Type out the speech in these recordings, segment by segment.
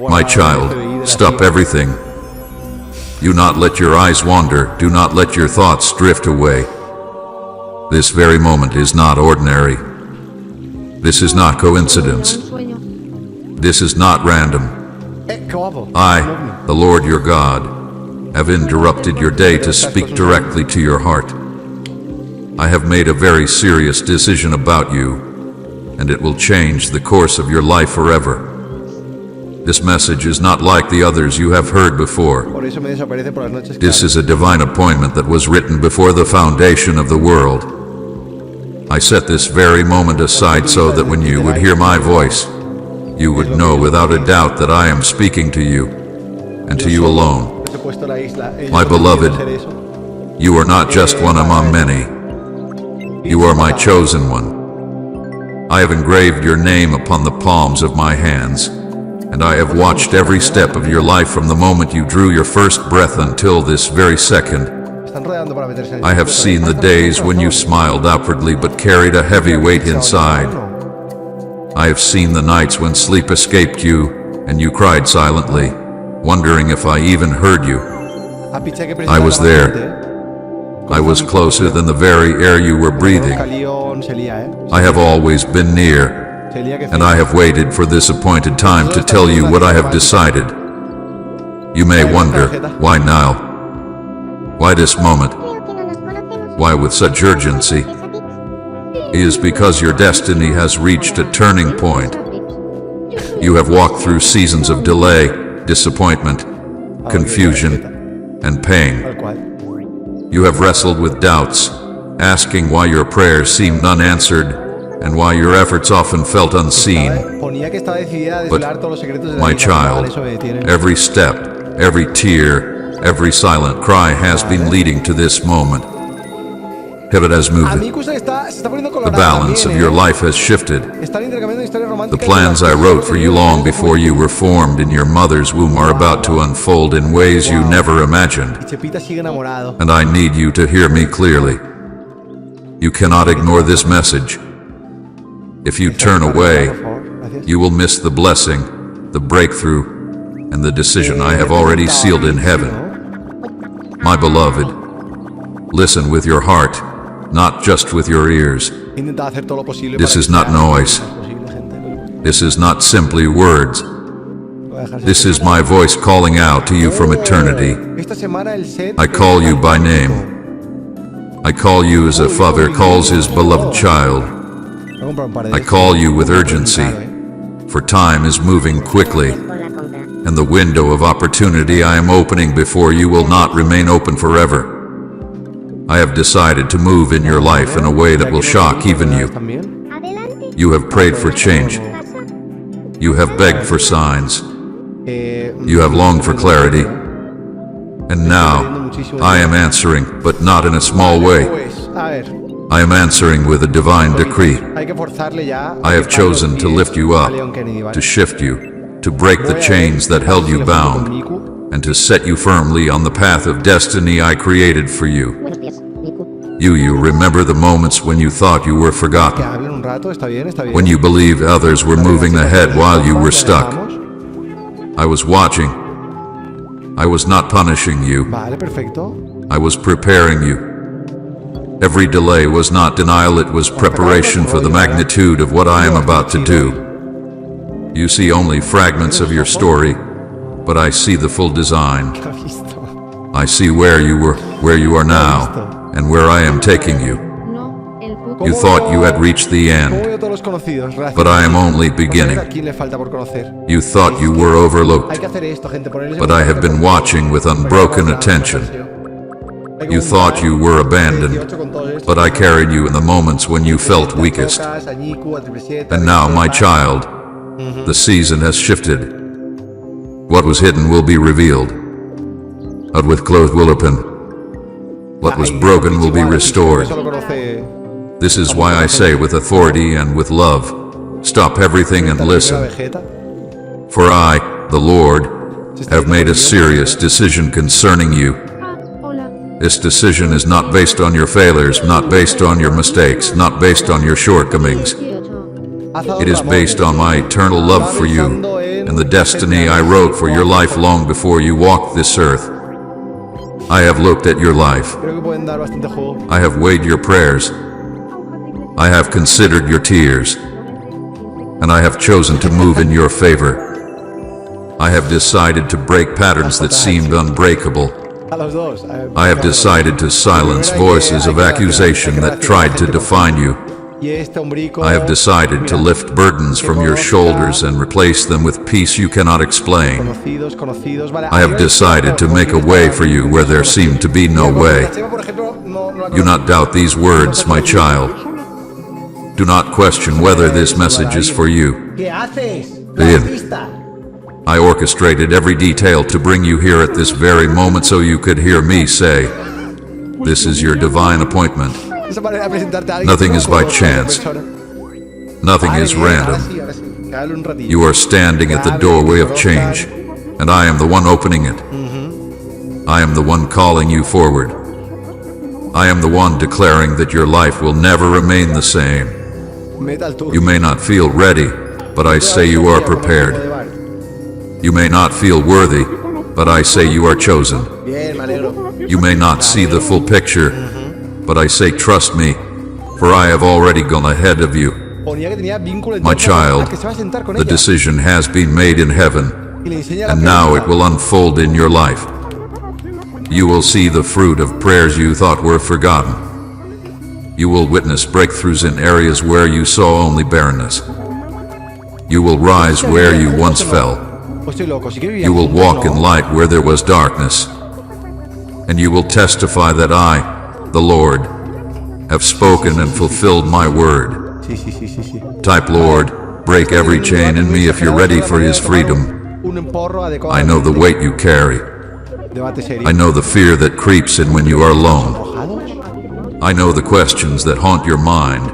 My child, stop everything. Do not let your eyes wander. Do not let your thoughts drift away. This very moment is not ordinary. This is not coincidence. This is not random. I, the Lord your God, have interrupted your day to speak directly to your heart. I have made a very serious decision about you, and it will change the course of your life forever. This message is not like the others you have heard before. This is a divine appointment that was written before the foundation of the world. I set this very moment aside so that when you would hear my voice, you would know without a doubt that I am speaking to you, and to you alone. My beloved, you are not just one among many. You are my chosen one. I have engraved your name upon the palms of my hands, and I have watched every step of your life from the moment you drew your first breath until this very second. I have seen the days when you smiled outwardly but carried a heavy weight inside. I have seen the nights when sleep escaped you and you cried silently, wondering if I even heard you. I was there. I was closer than the very air you were breathing. I have always been near, and I have waited for this appointed time to tell you what I have decided. You may wonder, why now? Why this moment? Why with such urgency? It is because your destiny has reached a turning point. You have walked through seasons of delay, disappointment, confusion, and pain. You have wrestled with doubts, asking why your prayers seemed unanswered and why your efforts often felt unseen. But, my child, every step, every tear, every silent cry has been leading to this moment. Heaven has moved it. The balance of your life has shifted. The plans I wrote for you long before you were formed in your mother's womb are about to unfold in ways you never imagined. And I need you to hear me clearly. You cannot ignore this message. If you turn away, you will miss the blessing, the breakthrough, and the decision I have already sealed in heaven. My beloved, listen with your heart, not just with your ears. This is not noise. This is not simply words. This is my voice calling out to you from eternity. I call you by name. I call you as a father calls his beloved child. I call you with urgency, for time is moving quickly, and the window of opportunity I am opening before you will not remain open forever. I have decided to move in your life in a way that will shock even you. You have prayed for change. You have begged for signs. You have longed for clarity. And now, I am answering, but not in a small way. I am answering with a divine decree. I have chosen to lift you up, to shift you, to break the chains that held you bound, and to set you firmly on the path of destiny I created for you. You remember the moments when you thought you were forgotten, when you believed others were moving ahead while you were stuck. I was watching. I was not punishing you. I was preparing you. Every delay was not denial, it was preparation for the magnitude of what I am about to do. You see only fragments of your story, but I see the full design. I see where you were, where you are now, and where I am taking you. You thought you had reached the end, but I am only beginning. You thought you were overlooked, but I have been watching with unbroken attention. You thought you were abandoned, but I carried you in the moments when you felt weakest. And now, my child, the season has shifted. What was hidden will be revealed. What was closed will open. What was broken will be restored. This is why I say with authority and with love, stop everything and listen. For I, the Lord, have made a serious decision concerning you. This decision is not based on your failures, not based on your mistakes, not based on your shortcomings. It is based on my eternal love for you and the destiny I wrote for your life long before you walked this earth. I have looked at your life. Creo que pueden dar bastante juego. I have weighed your prayers. I have considered your tears. And I have chosen to move in your favor. I have decided to break patterns that seemed unbreakable. A los dos. I have decided to silence voices of accusation that tried to define you. Y este hombrico, I have decided to lift burdens from your shoulders and replace them with peace you cannot explain. conocidos, vale. I have decided to make a way for you where there seemed to be no way. Por ejemplo, no la Do not doubt these words, my child. Do not question whether this message is for you. ¿Qué haces? Bien. Racista. I orchestrated every detail to bring you here at this very moment so you could hear me say, "This is your divine appointment. Esa manera de presentarte a alguien, Nothing is by como chance. persona. Nothing Vale, is bien, random. ahora sí. Dale un ratillo. You are standing at the doorway of change, and I am the one opening it. I am the one calling you forward. I am the one declaring that your life will never remain the same. Metal tú. You may not feel ready, but I say you are prepared. You may not feel worthy, but I say you are chosen. Bien, me alegro. You may not see the full picture, but I say trust me, for I have already gone ahead of you. Ponía que tenía vínculo My entonces, child, a que se va a sentar con the ella. decision has been made in heaven, Y le enseña la and now pregunta. it will unfold in your life. You will see the fruit of prayers you thought were forgotten. You will witness breakthroughs in areas where you saw only barrenness. You will rise where you once fell. Pues estoy loco, si quiero vivir You will juntos, walk ¿no? in light where there was darkness. And you will testify that I, the Lord, have spoken and fulfilled my word. Sí, sí, sí, sí, sí. Type, Lord, break every chain in me if you're ready for his freedom. Un porro adecuado. I know the weight you carry. Debate serio. I know the fear that creeps in when you are alone. ¿Enojados? I know the questions that haunt your mind,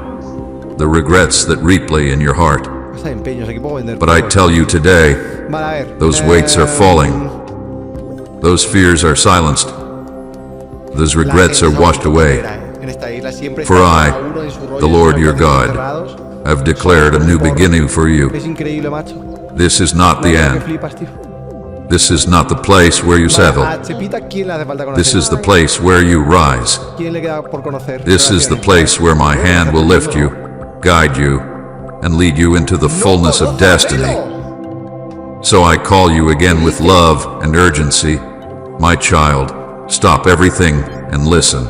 the regrets that replay in your heart. Casa de empeños, aquí puedo vender But I todo. tell you today, Vale, a ver. those weights are falling. Those fears are silenced. Those regrets are washed away. En esta isla siempre For está I, cada uno en su rollo, the Lord en your sus God, cerrados. have declared a new beginning for you. Es increíble, macho. This is not the Que end. flipas, tío. This is not the place where you settle. A Chepita, ¿quién le hace falta conocer? This is the place where you rise. ¿Quién le queda por conocer? This is the place where my hand will lift you, guide you, and lead you into the fullness of destiny. So I call you again with love and urgency. My child, stop everything and listen.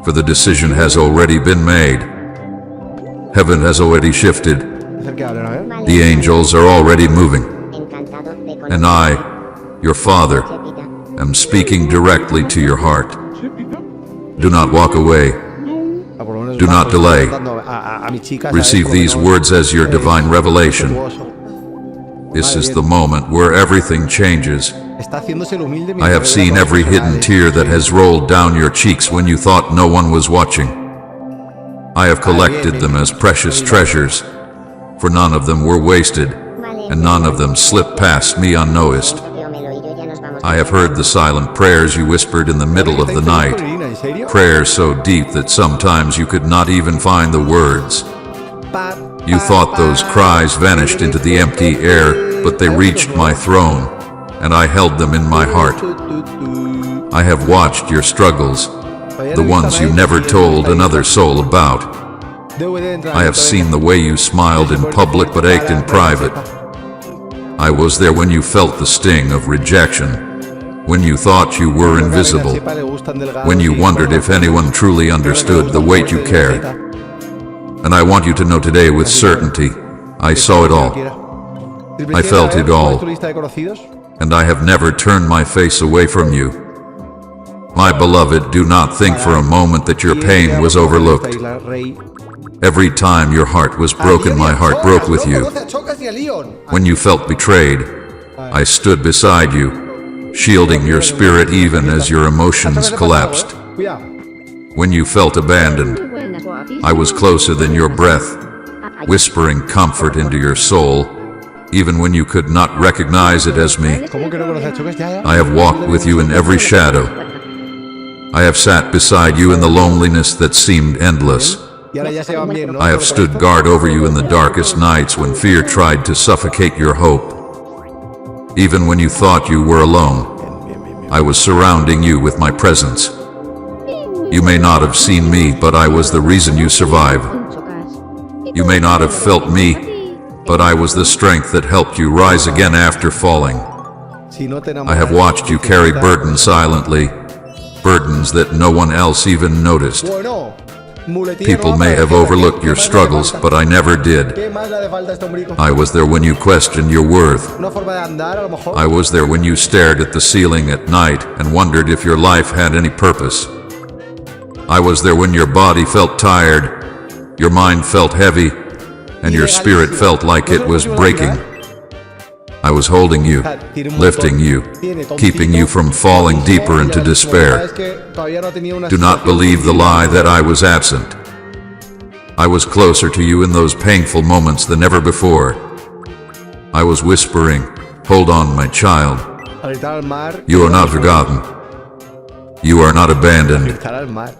For the decision has already been made. Heaven has already shifted. Es el que habla, ¿no? ¿Eh? The angels are already moving. And I, your Father, am speaking directly to your heart. Do not walk away. Ah, por lo menos Do not estoy delay. dando a mi chica, ¿sabes? Receive Por lo these menos, words as your divine revelation. respetuoso. This is the moment where everything changes. Está haciéndose el humilde I have seen every hidden tear that has rolled down your cheeks when you thought no one was watching. I have collected them as precious treasures, for none of them were wasted, and none of them slipped past me unnoticed. I have heard the silent prayers you whispered in the middle of the night, ¿En serio? prayers so deep that sometimes you could not even find the words. You thought those cries vanished into the empty air, but they reached my throne, and I held them in my heart. I have watched your struggles, the ones you never told another soul about. I have seen the way you smiled in public but ached in private. I was there when you felt the sting of rejection, when you thought you were invisible, when you wondered if anyone truly understood the weight you carried. And I want you to know today with certainty, I saw it all, I felt it all. and I have never turned my face away from you. My beloved, do not think for a moment that your pain was overlooked. Every time your heart was broken, my heart broke with you. When you felt betrayed, I stood beside you, shielding your spirit even as your emotions collapsed. When you felt abandoned, I was closer than your breath, whispering comfort into your soul, even when you could not recognize it as me. I have walked with you in every shadow. I have sat beside you in the loneliness that seemed endless. Y ahora ya se van bien, ¿no? I have stood guard over you in the darkest nights when fear tried to suffocate your hope. Even when you thought you were alone, I was surrounding you with my presence. You may not have seen me, but I was the reason you survived. You may not have felt me, but I was the strength that helped you rise again after falling. Si no te enamoras, I have watched you carry burdens silently, burdens that no one else even noticed. Bueno, muletilla People no may para have que- overlooked ¿qué your más le struggles, falta? but I never did. ¿Qué más le falta a este hombrico? I was there when you questioned your worth. Una forma de andar, a lo mejor. I was there when you stared at the ceiling at night and wondered if your life had any purpose. I was there when your body felt tired, your mind felt heavy, and your spirit felt like it was breaking. I was holding you, lifting you, keeping you from falling deeper into despair. Do not believe the lie that I was absent. I was closer to you in those painful moments than ever before. I was whispering, "Hold on, my child. Gritar al mar. You are not forgotten. You are not abandoned. Gritar al mar.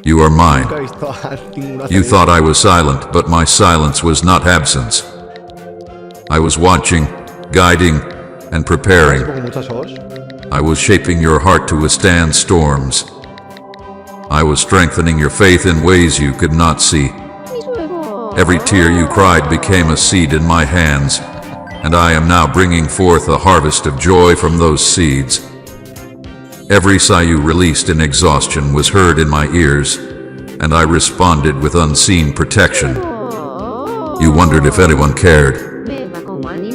You are mine." Nunca he visto a ninguno You hacer thought I was silent, but my silence was not absence. I was watching, guiding, and eso preparing. con muchos ojos. I was shaping your heart to withstand storms. I was strengthening your faith in ways you could not see. Every tear you cried became a seed in my hands, and I am now bringing forth a harvest of joy from those seeds. Every sigh you released in exhaustion was heard in my ears, and I responded with unseen protection. You wondered if anyone cared.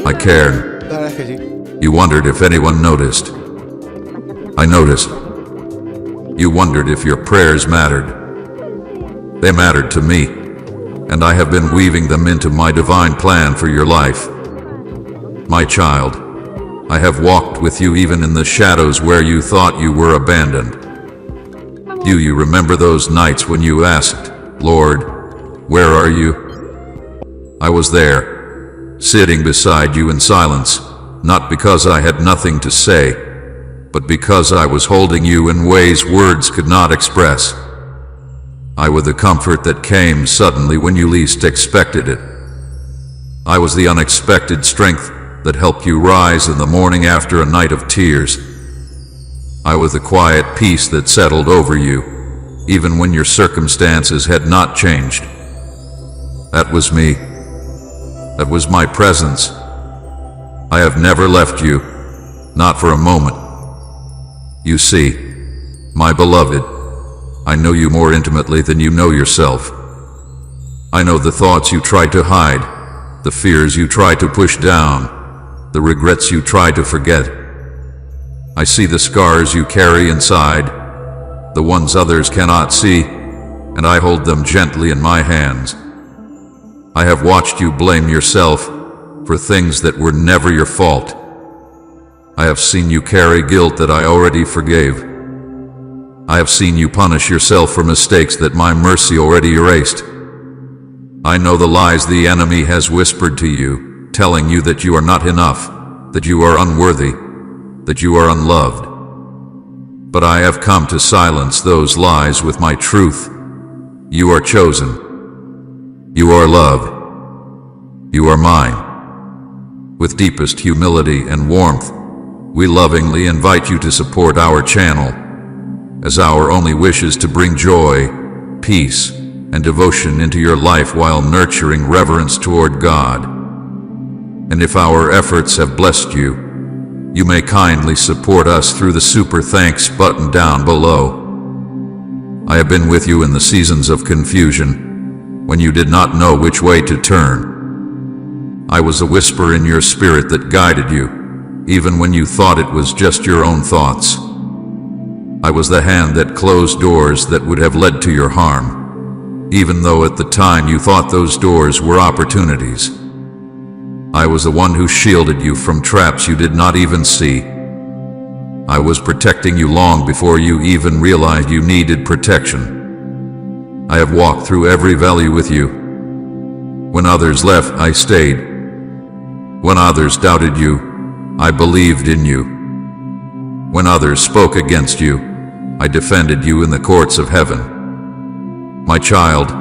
I cared. La verdad es que sí. You wondered if anyone noticed. I noticed. You wondered if your prayers mattered. They mattered to me, and I have been weaving them into my divine plan for your life. My child, I have walked with you even in the shadows where you thought you were abandoned. Do you remember those nights when you asked, "Lord, where are you?" I was there, sitting beside you in silence, not because I had nothing to say, but because I was holding you in ways words could not express. I was the comfort that came suddenly when you least expected it. I was the unexpected strength that helped you rise in the morning after a night of tears. I was the quiet peace that settled over you, even when your circumstances had not changed. That was me. That was my presence. I have never left you, not for a moment. You see, my beloved, I know you more intimately than you know yourself. I know the thoughts you try to hide, the fears you try to push down, the regrets you try to forget. I see the scars you carry inside, the ones others cannot see, and I hold them gently in my hands. I have watched you blame yourself for things that were never your fault. I have seen you carry guilt that I already forgave. I have seen you punish yourself for mistakes that my mercy already erased. I know the lies the enemy has whispered to you, telling you that you are not enough, that you are unworthy, that you are unloved. But I have come to silence those lies with my truth. You are chosen. You are loved. You are mine. With deepest humility and warmth, we lovingly invite you to support our channel, as our only wish is to bring joy, peace, and devotion into your life while nurturing reverence toward God. And if our efforts have blessed you, you may kindly support us through the Super Thanks button down below. I have been with you in the seasons of confusion, when you did not know which way to turn. I was a whisper in your spirit that guided you, even when you thought it was just your own thoughts. I was the hand that closed doors that would have led to your harm, even though at the time you thought those doors were opportunities. I was the one who shielded you from traps you did not even see. I was protecting you long before you even realized you needed protection. I have walked through every valley with you. When others left, I stayed. When others doubted you, I believed in you. When others spoke against you, I defended you in the courts of heaven. My child,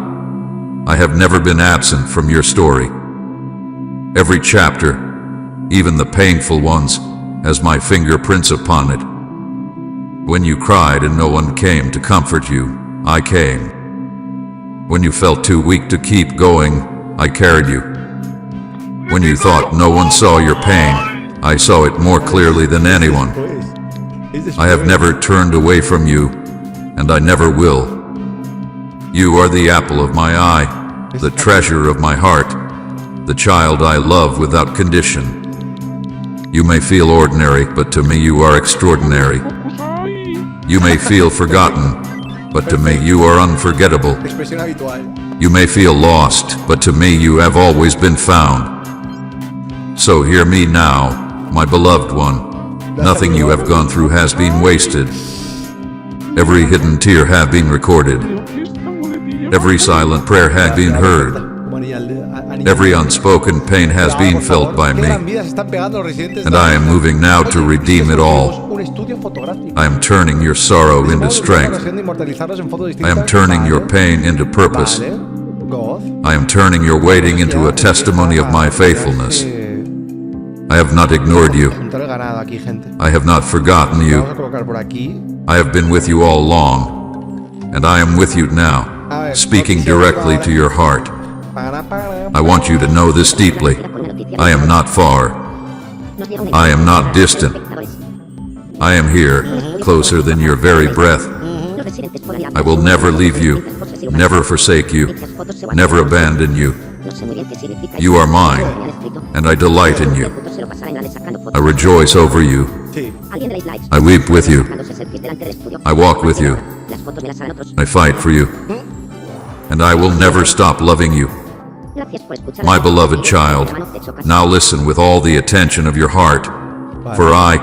I have never been absent from your story. Every chapter, even the painful ones, has my fingerprints upon it. When you cried and no one came to comfort you, I came. When you felt too weak to keep going, I carried you. When you thought no one saw your pain, I saw it more clearly than anyone. I have never turned away from you, and I never will. You are the apple of my eye, the treasure of my heart, the child I love without condition. You may feel ordinary, but to me you are extraordinary. You may feel forgotten, but to me you are unforgettable. Expresión habitual. You may feel lost, but to me you have always been found. So hear me now, my beloved one. Nothing you have gone through has been wasted. Every hidden tear has been recorded. Every silent prayer has been heard. Como anillo. Every unspoken pain has Por been favor, felt by que me. las vidas están pegando los residentes And de- I am moving now to Oye, redeem it all. un estudio fotográfico. I am turning your sorrow into Estamos strength. haciendo inmortalizarlos en fotos I distintas. am turning Vale, your pain into purpose. vale, goz. I am turning your waiting into a testimony of my faithfulness. I have not ignored you. Juntar el ganado aquí, gente. I have not forgotten you. Vamos a colocar por aquí. I have been with you all along, and I am with you now, speaking directly to your heart. I want you to know this deeply. I am not far. I am not distant. I am here, closer than your very breath. I will never leave you, never forsake you, never abandon you. You are mine, and I delight in you. I rejoice over you. Sí. I weep with you. I walk with you. I fight for you. And I will never stop loving you. My beloved child, now listen with all the attention of your heart, for I,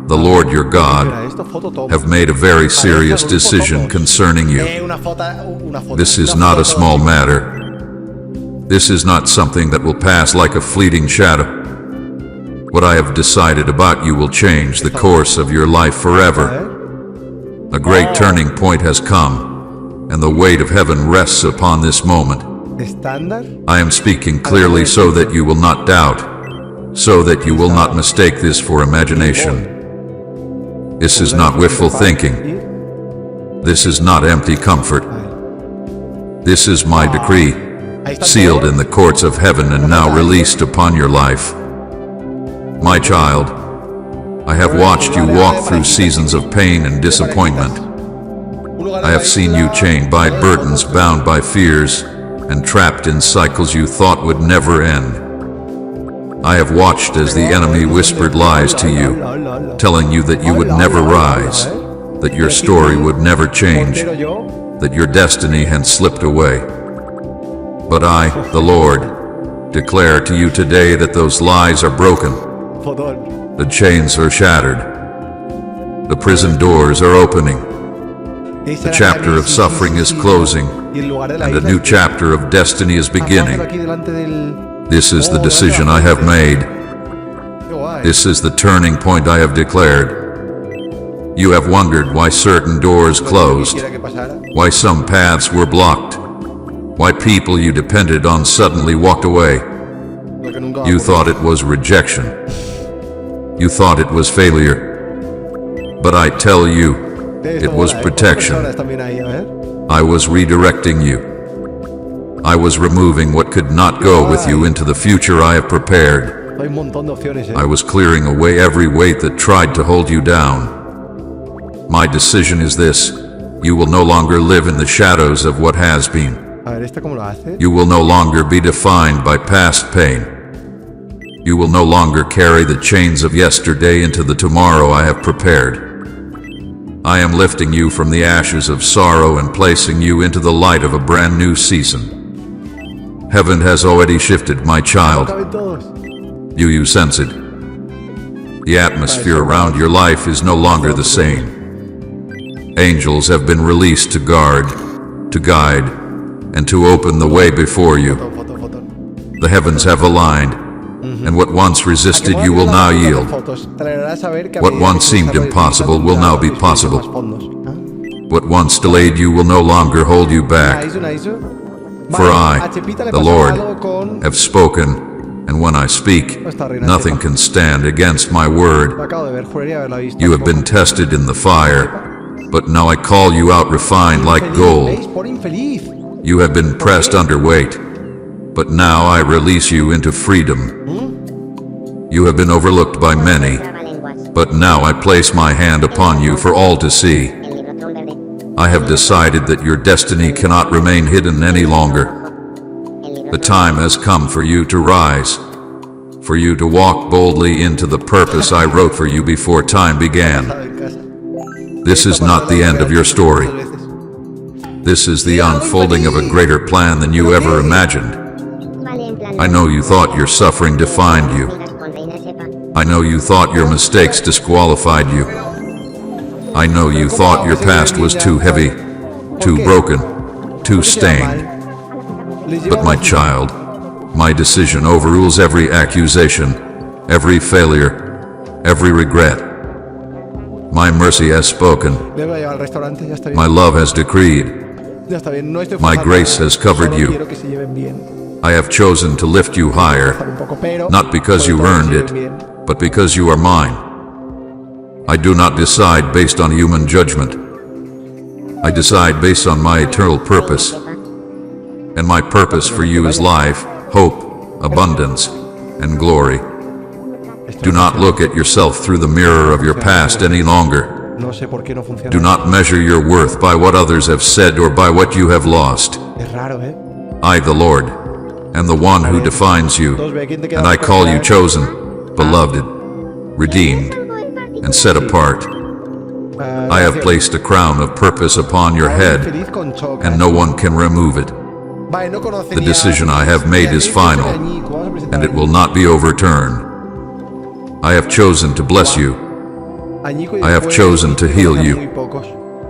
the Lord your God, Mira, esto foto top. have made a very serious decision concerning you. Una foto. This is Una not a foto. small matter. This is not something that will pass like a fleeting shadow. What I have decided about you will change the course of your life forever. ¿Eh? A great turning point has come, and the weight of heaven rests upon this moment. Estándar. I am speaking clearly so that you will not doubt, so that you will not mistake this for imagination. This is not wishful thinking. This is not empty comfort. This is my decree, sealed in the courts of heaven and now released upon your life. My child, I have watched you walk through seasons of pain and disappointment. I have seen you chained by burdens, bound by fears, and trapped in cycles you thought would never end. I have watched as the enemy whispered lies to you, telling you that you would never rise, that your story would never change, Pero yo, that your destiny had slipped away. But I, the Lord, declare to you today that those lies are broken, fotón. the chains are shattered, the prison doors are opening, Esa the era chapter la of suffering is necesidad. closing, Y en lugar de la and a isla, new chapter of destiny is pasándolo beginning. aquí delante del- This is the Oh, decision delante I have del- made. Qué guay. This is the turning point I have declared. You have wondered why certain doors Lo que closed, quisiera que pasara. why some paths were blocked, why people you depended on suddenly walked away. Lo que nunca va You a thought it was rejection. You thought it was failure. But I tell you, ocurrir. it was Esto mola, ¿eh? protection. Personas también ahí, a ver. I was redirecting you. I was removing what could not go with you into the future I have prepared. Hay un montón de opciones, ¿eh? I was clearing away every weight that tried to hold you down. My decision is this: you will no longer live in the shadows of what has been. A ver, ¿esta cómo lo hace? You will no longer be defined by past pain. You will no longer carry the chains of yesterday into the tomorrow I have prepared. I am lifting you from the ashes of sorrow and placing you into the light of a brand new season. Heaven has already shifted, my child. Caben todos. You sense it. The atmosphere around your life is no longer the same. Angels have been released to guard, to guide, and to open the way before you. Foto. The heavens have aligned, and what once resisted you will now yield. What once seemed impossible will now be possible. What once delayed you will no longer hold you back. For I, a Chepita le the pasa Lord, algo con... have spoken, and when I speak, nothing can stand against my Lo word. acabo de ver, juraría haberla visto. You have been tested in the fire, but now I call you out refined like Infeliz, gold. ¿veis? Por infeliz. You have been pressed underweight, but now I release you into freedom. You have been overlooked by many, but now I place my hand upon you for all to see. I have decided that your destiny cannot remain hidden any longer. The time has come for you to rise, for you to walk boldly into the purpose I wrote for you before time began. This is not the end of your story. This is the unfolding of a greater plan than you ever imagined. I know you thought your suffering defined you. I know you thought your mistakes disqualified you. I know you thought your past was too heavy, too broken, too stained. But my child, my decision overrules every accusation, every failure, every regret. My mercy has spoken. Me voy a llevar al restaurante, ya está bien. My love has decreed. Ya está bien, no estoy My forzando grace nada. has covered Solo you. quiero que se lleven bien. I have chosen to lift you higher, Un poco, pero not because sobre you todo que earned se it, lleven bien. but because you are mine. I do not decide based on human judgment. I decide based on my eternal purpose. And my purpose for you is life, hope, abundance, and glory. Do not look at yourself through the mirror of your past any longer. No sé por qué no funciona. Do not measure your worth by what others have said or by what you have lost. Es raro, ¿eh? I, the Lord, am the one who defines you, and I call you chosen, beloved, redeemed, and set apart. I have placed a crown of purpose upon your head, Feliz con Choca. and no one can remove it. Vale, no conoce The ni a- decision I have made is final, Vamos a presentar and a it will not be overturned. I have chosen to bless you. Añico y I have después chosen to heal you. muy pocos.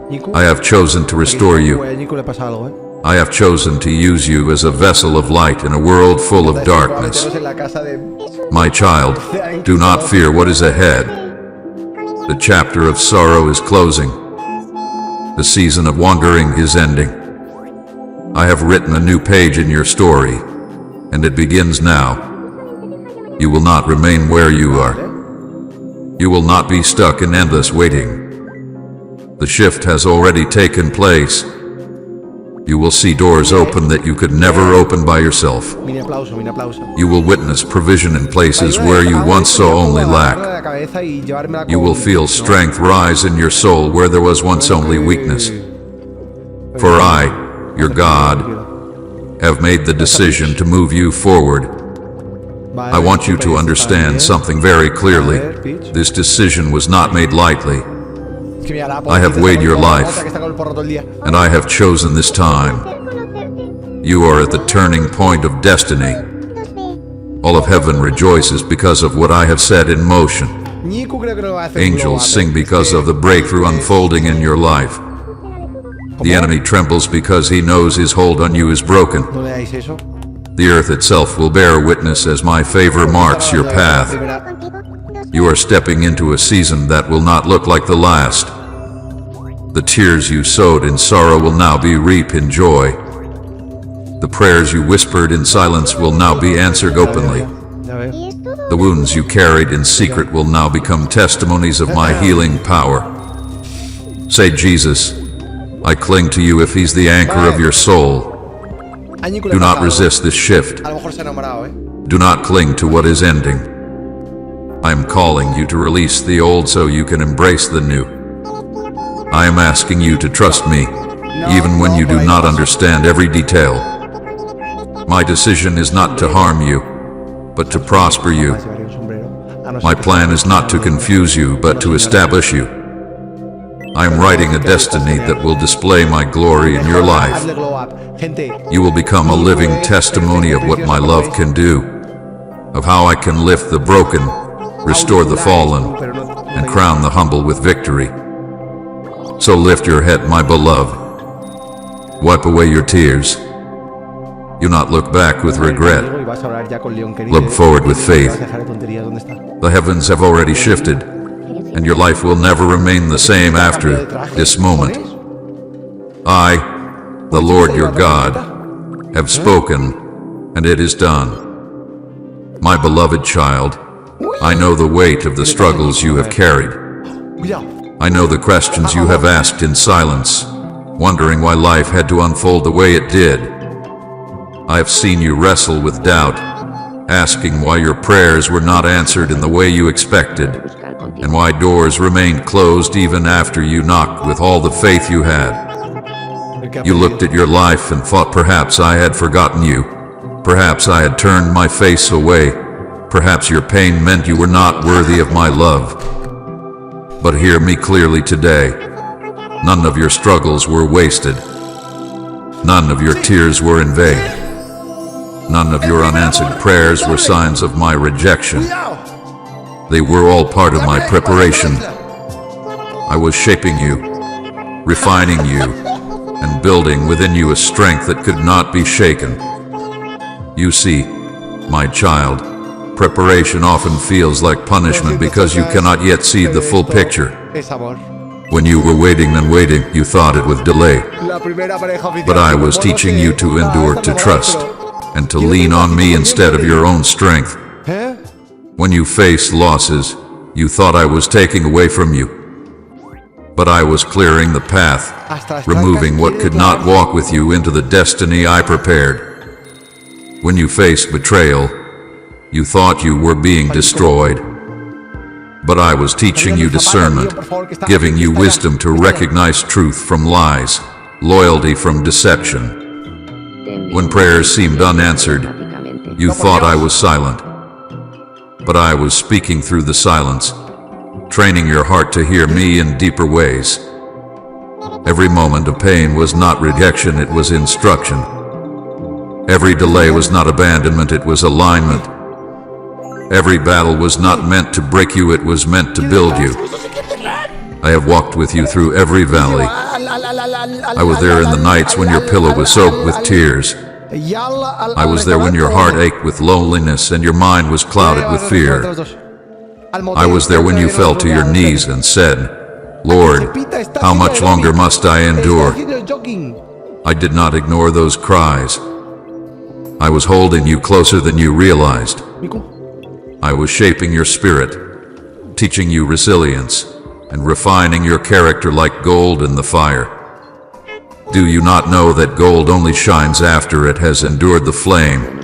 Ñico, I have chosen to restore you. a Ñico le pasa algo, ¿eh? I have chosen to use you as a vessel of light in a world full of darkness. Meteros en la casa de... My child, do not fear what is ahead. The chapter of sorrow is closing. The season of wandering is ending. I have written a new page in your story, and it begins now. You will not remain where you are. You will not be stuck in endless waiting. The shift has already taken place. You will see doors open that you could never open by yourself. Mini aplauso, mini aplauso. You will witness provision in places where you once saw only lack. You will feel strength rise in your soul where there was once only weakness. For I, your God, have made the decision to move you forward. I want you to understand something very clearly. This decision was not made lightly, I have weighed your life, and I have chosen this time. You are at the turning point of destiny. All of heaven rejoices because of what I have set in motion. Angels sing because of the breakthrough unfolding in your life. The enemy trembles because he knows his hold on you is broken. No le dais eso. The earth itself will bear witness as my favor marks your path. You are stepping into a season that will not look like the last. The tears you sowed in sorrow will now be reap in joy. The prayers you whispered in silence will now be answered openly. Ya veo. The wounds you carried in secret will now become testimonies of my healing power. Say, Jesus, I cling to you if he's the anchor of your soul. Do not resist this shift. A lo mejor se ha enamorado, ¿eh? Do not cling to what is ending. I am calling you to release the old so you can embrace the new. I am asking you to trust me, even when you do not understand every detail. My decision is not to harm you, but to prosper you. Se llevaría un sombrero. A no ser My que plan is not to confuse you, but to establish you. I am writing a destiny that will display my glory in your life. Hazle glow up. Gente, You will become a living testimony of what my love can do, of how I can lift the broken, restore the fallen, and crown the humble with victory. So lift your head, my beloved. Wipe away your tears. Do not look back with regret. y vas a hablar ya con León querido. Look forward with faith. Vas a dejar de tonterías, ¿dónde está? The heavens have already shifted, and your life will never remain the same after this moment. I, the Lord your God, have spoken, and it is done. My beloved child, I know the weight of the struggles you have carried. Cuidado. I know the questions you have asked in silence, wondering why life had to unfold the way it did. I have seen you wrestle with doubt, asking why your prayers were not answered in the way you expected, and why doors remained closed even after you knocked with all the faith you had. You looked at your life and thought perhaps I had forgotten you. Perhaps I had turned my face away. Perhaps your pain meant you were not worthy of my love. But hear me clearly today. None of your struggles were wasted. None of your tears were in vain. None of your unanswered prayers were signs of my rejection. They were all part of my preparation. I was shaping you, refining you, and building within you a strength that could not be shaken. You see, my child, preparation often feels like punishment because you cannot yet see the full picture. Es amor. When you were waiting and waiting, you thought it would delay. La primera pareja oficial. But I was teaching you to endure, to trust, and to lean on me instead of your own strength. ¿Eh? When you faced losses, you thought I was taking away from you. But I was clearing the path, removing what could not walk with you into the destiny I prepared. When you faced betrayal, you thought you were being destroyed. But I was teaching you discernment, giving you wisdom to recognize truth from lies, loyalty from deception. When prayers seemed unanswered, you thought I was silent. But I was speaking through the silence, training your heart to hear me in deeper ways. Every moment of pain was not rejection, it was instruction. Every delay was not abandonment, it was alignment. Every battle was not meant to break you, it was meant to build you. I have walked with you through every valley. I was there in the nights when your pillow was soaked with tears. I was there when your heart ached with loneliness and your mind was clouded with fear. I was there when you fell to your knees and said, Lord, how much longer must I endure? I did not ignore those cries. I was holding you closer than you realized. I was shaping your spirit, teaching you resilience, and refining your character like gold in the fire. Do you not know that gold only shines after it has endured the flame?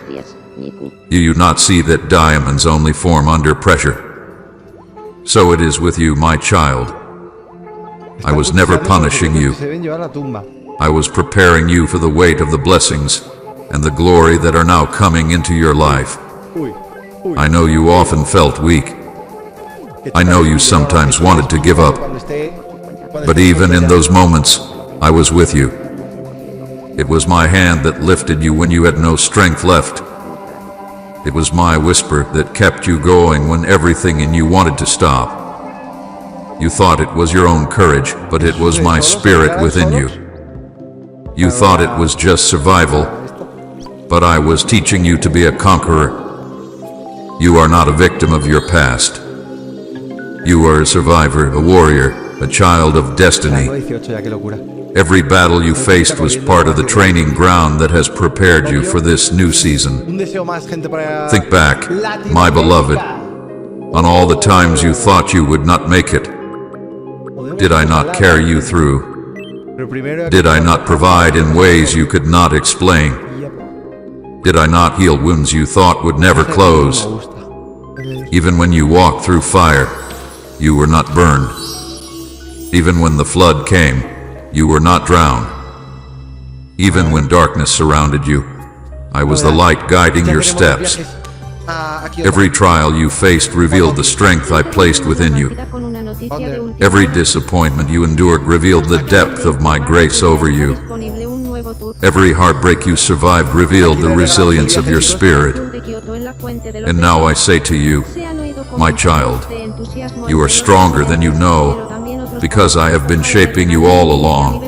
Do you not see that diamonds only form under pressure? So it is with you, my child. I was never punishing you. I was preparing you for the weight of the blessings and the glory that are now coming into your life. I know you often felt weak. I know you sometimes wanted to give up. But even in those moments, I was with you. It was my hand that lifted you when you had no strength left. It was my whisper that kept you going when everything in you wanted to stop. You thought it was your own courage, but it was my spirit within you. You thought it was just survival, but I was teaching you to be a conqueror. You are not a victim of your past. You are a survivor, a warrior, a child of destiny. Every battle you faced was part of the training ground that has prepared you for this new season. Think back, my beloved, on all the times you thought you would not make it. Did I not carry you through? Did I not provide in ways you could not explain? Did I not heal wounds you thought would never close? Even when you walked through fire, you were not burned. Even when the flood came, you were not drowned. Even when darkness surrounded you, I was the light guiding your steps. Every trial you faced revealed the strength I placed within you. Every disappointment you endured revealed the depth of my grace over you. Every heartbreak you survived revealed the resilience of your spirit. And now I say to you, my child, you are stronger than you know, because I have been shaping you all along.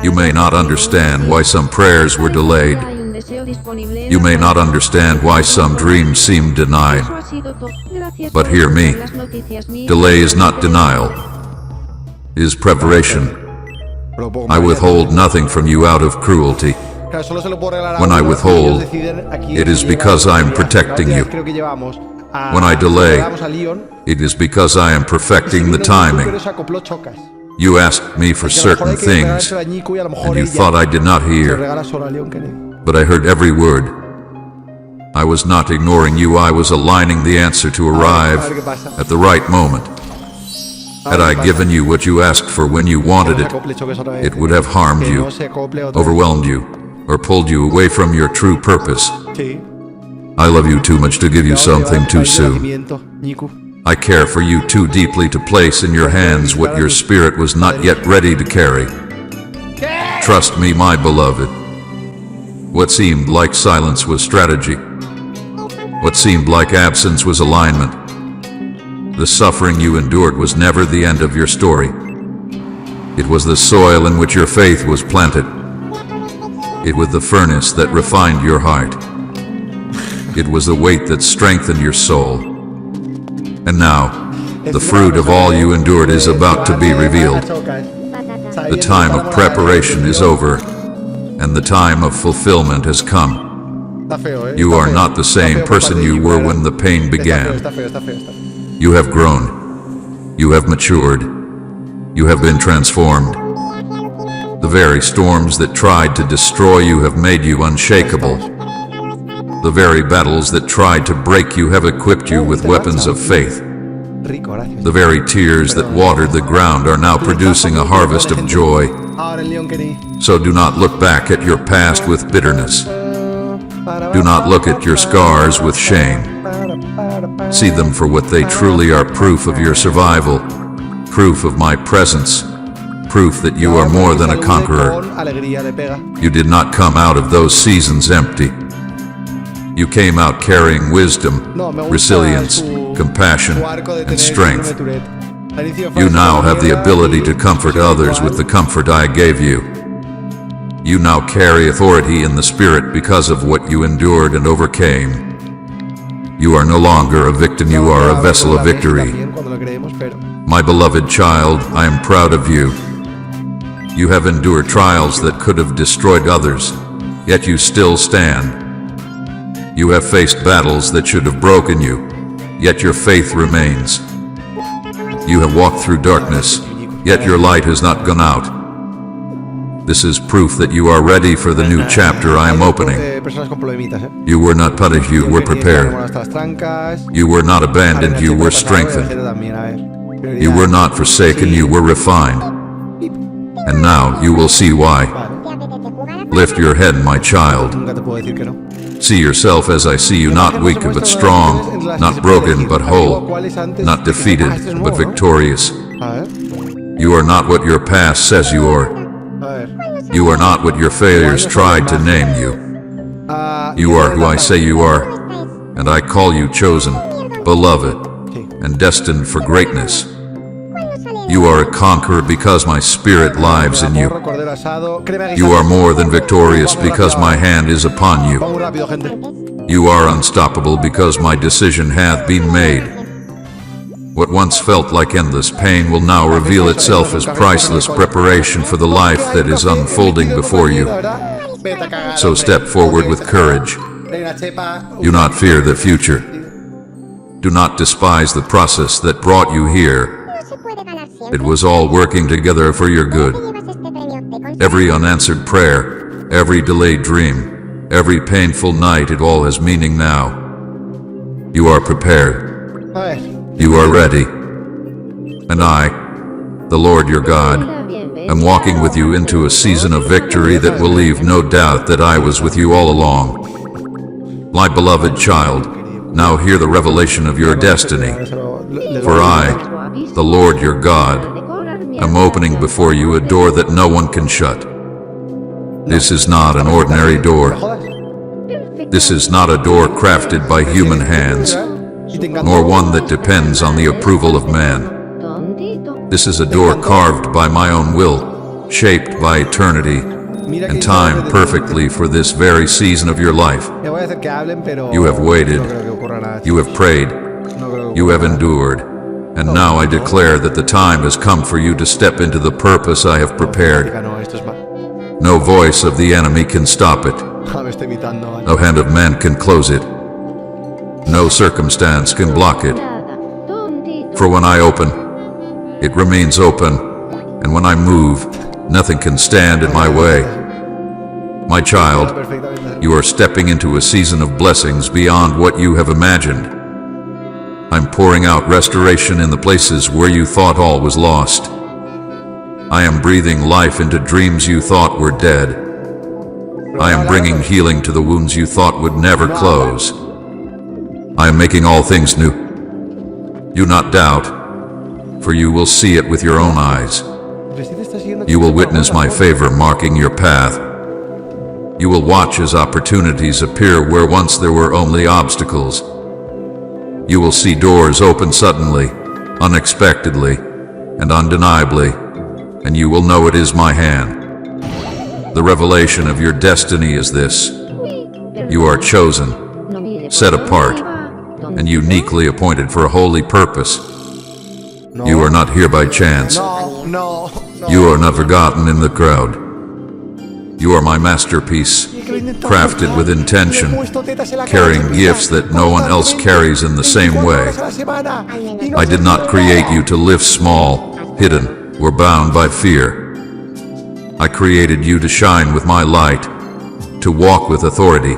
You may not understand why some prayers were delayed. You may not understand why some dreams seemed denied. But hear me, delay is not denial, it is preparation. I withhold nothing from you out of cruelty. Claro, solo se lo puedo regalar a When I uno, y withhold, ellos deciden a quién it is se because lleva. I am protecting La última you. vez creo que llevamos a- When I delay, llevamos a Leon, it is because I am y perfecting si the vino Nico, pero timing. se acopló chocas. You asked me for Que a lo mejor certain hay que things, regalárselo a Nico y a lo mejor and you ella thought I did not se lo hear, regala solo a Leon Kennedy. but I heard every word. I was not ignoring you, I was aligning the answer to arrive a ver qué pasa. at the right moment. Had I given you what you asked for when you wanted Que no it, se acople choques otra vez. it would have harmed Que you, no se acople otra vez. overwhelmed you, or pulled you away from your true purpose. Sí. I love you too much to give you Te va a something llevar too país de soon. nacimiento, Nico. I care for you too deeply to place in your hands what your spirit was not yet ready to carry. Trust me, my beloved. What seemed like silence was strategy. What seemed like absence was alignment. The suffering you endured was never the end of your story. It was the soil in which your faith was planted. It was the furnace that refined your heart. It was the weight that strengthened your soul. And now, the fruit of all you endured is about to be revealed. The time of preparation is over, and the time of fulfillment has come. Está feo, ¿eh? You Está are feo. not the Está same feo por person parte de you Nico, were ¿verdad? when the pain Está began. feo, está feo, está feo, está feo. You have grown. You have matured. You have been transformed. The very storms that tried to destroy you have made you unshakable. The very battles that tried to break you have equipped you with weapons of faith. Rico, gracias. The very tears that watered the ground are now producing a harvest of joy. Ahora el Leon Kennedy. So do not look back at your past with bitterness. Do not look at your scars with shame. See them for what they truly are: proof of your survival, proof of my presence, proof that you are more than a conqueror. Con alegría le pega. You did not come out of those seasons empty. You came out carrying wisdom, No, me gusta resilience, su compassion, arco de and tener strength. síndrome de Tourette. Al inicio fue You así now como have the mierda ability y to comfort sigue others igual. with the comfort I gave you. You now carry authority in the Spirit because of what you endured and overcame. You are no longer a victim, you are a vessel of victory. También cuando lo creemos, pero My beloved child, I am proud of you. You have endured trials that could have destroyed others, yet you still stand. You have faced battles that should have broken you, yet your faith remains. You have walked through darkness, yet your light has not gone out. This is proof that you are ready for the new chapter I am opening. personas con problemitas, ¿eh? You were not punished, you were Que tienen prepared. nuestras trancas. You were not abandoned, you were También, strengthened. también, a ver. You were not forsaken, you were refined. And now you will see why. Lift your head, my child. Nunca te puedo decir que no. See yourself as I see you, not weak but strong, not broken but whole, not defeated but victorious. A ver, You are not what your past says you are. a ver. You are not what your failures tried to name you. Ah, You are who I say you are, and I call you chosen, beloved, and destined for greatness. You are a conqueror because my spirit lives in you. Porro, cordero asado, crema You are guisada. more than victorious because my hand is upon you. Vamos rápido, gente. You are unstoppable because my decision hath been made. What once felt like endless pain will now reveal itself as priceless preparation for the life that is unfolding before you. Vete a cagar, So hombre. step forward with courage. Venga, chepa. Do not fear the future. Do not despise the process that brought you here. It was all working together for your good. Every unanswered prayer, every delayed dream, every painful night, it all has meaning now. You are prepared. A ver. You are ready. And I, the Lord your God, am walking with you into a season of victory that will leave no doubt that I was with you all along. My beloved child, now hear the revelation of your destiny. For I, the Lord your God, am opening before you a door that no one can shut. This is not an ordinary door. This is not a door crafted by human hands, nor one that depends on the approval of man. This is a door carved by my own will, shaped by eternity and time perfectly for this very season of your life. You have waited, you have prayed, you have endured, and now I declare that the time has come for you to step into the purpose I have prepared. No voice of the enemy can stop it. Me estoy imitando, vale. No hand of man can close it. No circumstance can block it. For when I open, it remains open, and when I move, nothing can stand in my way. My child, Perfectamente. you are stepping into a season of blessings beyond what you have imagined. I'm pouring out restoration in the places where you thought all was lost. I am breathing life into dreams you thought were dead. I am bringing healing to the wounds you thought would never close. I am making all things new. Do not doubt, for you will see it with your own eyes. You will witness my favor marking your path. You will watch as opportunities appear where once there were only obstacles. You will see doors open suddenly, unexpectedly, and undeniably, and you will know it is my hand. The revelation of your destiny is this: you are chosen, set apart, and uniquely appointed for a holy purpose. You are not here by chance. No. You are not forgotten in the crowd. You are my masterpiece, crafted with intention, carrying gifts that no one else carries in the same way. I did not create you to live small, hidden, or bound by fear. I created you to shine with my light, to walk with authority,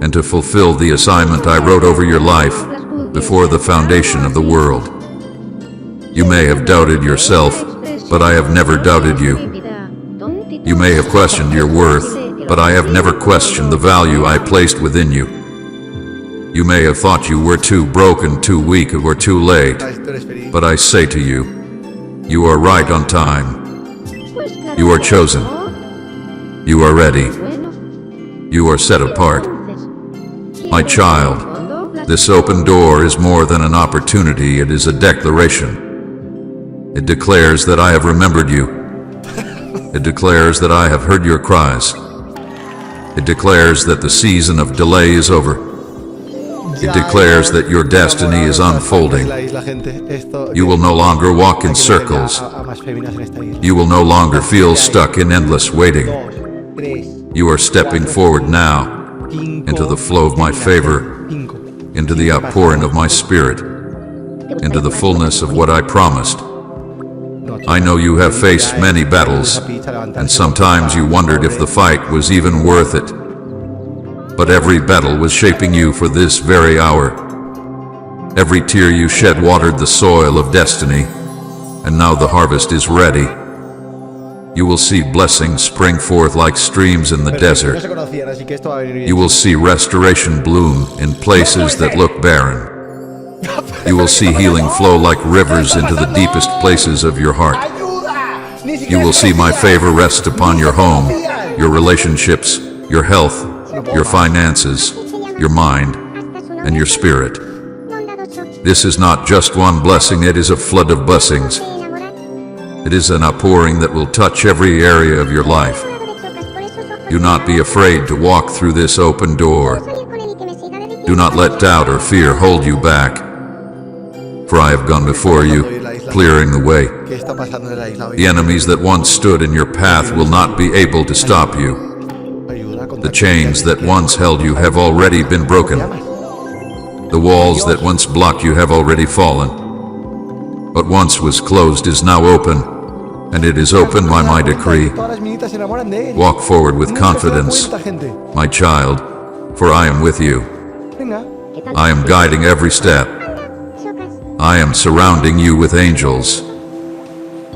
and to fulfill the assignment I wrote over your life before the foundation of the world. You may have doubted yourself, but I have never doubted you. You may have questioned your worth, but I have never questioned the value I placed within you. You may have thought you were too broken, too weak, or too late, but I say to you, you are right on time. You are chosen. You are ready. You are set apart. My child, this open door is more than an opportunity, it is a declaration. It declares that I have remembered you. It declares that I have heard your cries. It declares that the season of delay is over. It declares that your destiny is unfolding. You will no longer walk in circles. You will no longer feel stuck in endless waiting. You are stepping forward now into the flow of my favor, into the outpouring of my spirit, into the fullness of what I promised. I know you have faced many battles, and sometimes you wondered if the fight was even worth it. But every battle was shaping you for this very hour. Every tear you shed watered the soil of destiny, and now the harvest is ready. You will see blessings spring forth like streams in the desert. You will see restoration bloom in places that look barren. You will see healing flow like rivers into the deepest places of your heart. You will see my favor rest upon your home, your relationships, your health, your finances, your mind, and your spirit. This is not just one blessing, it is a flood of blessings. It is an outpouring that will touch every area of your life. Do not be afraid to walk through this open door. Do not let doubt or fear hold you back. For I have gone before you, clearing the way. The enemies that once stood in your path will not be able to stop you. The chains that once held you have already been broken. The walls that once blocked you have already fallen. What once was closed is now open, and it is open by my decree. Walk forward with confidence, my child, for I am with you. I am guiding every step. I am surrounding you with angels.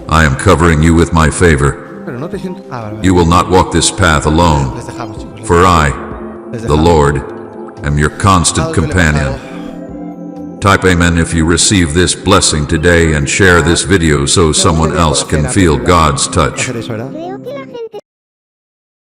I am covering you with my favor. You will not walk this path alone, for I, the Lord, am your constant companion. Type Amen if you receive this blessing today and share this video so someone else can feel God's touch. Hacer eso, ¿verdad? Creo que la